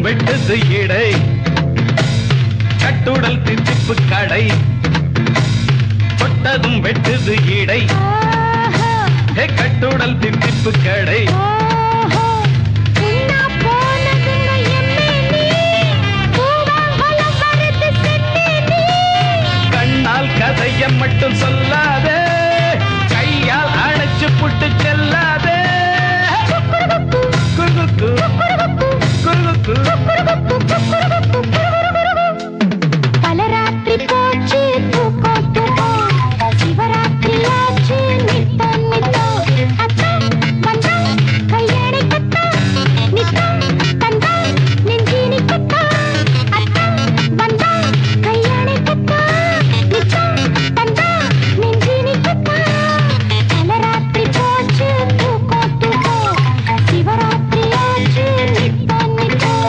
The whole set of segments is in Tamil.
வெட்டது இடை கட்டுடல் தித்திப்பு கடை தொட்டதும் வெட்டது இடை கட்டுடல் தித்திப்பு கடை கண்ணால் கதைய மட்டும் சொல்லாதே கையால் அணைச்சு புட்டு செல்லாதே பலராத்திரி போச்சு தூக்கம் தூக்கம் சிவராத்திரி ஆச்சு நித்தம் நித்தம் அத்தம் வந்தா கையடை கத்தா நித்தம் தந்தா நெஞ்சினி கத்தா அத்தம் வந்தா கையடை கத்தா நித்தம் தந்தா நெஞ்சினி கத்தா பலராத்திரி போச்சு தூக்கம் தூக்கம் சிவராத்திரி ஆச்சு நித்தம் நித்தம்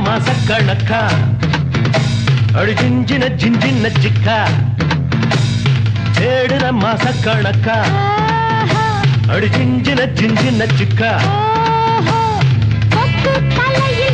மாசக்கணக்கா அடி ஜிஞ்சின ஜிஞ்சின சிக்கா ஏடுன மாசக்கணக்கா அடி ஜிஞ்சின ஜிஞ்சின சிக்கா தலைய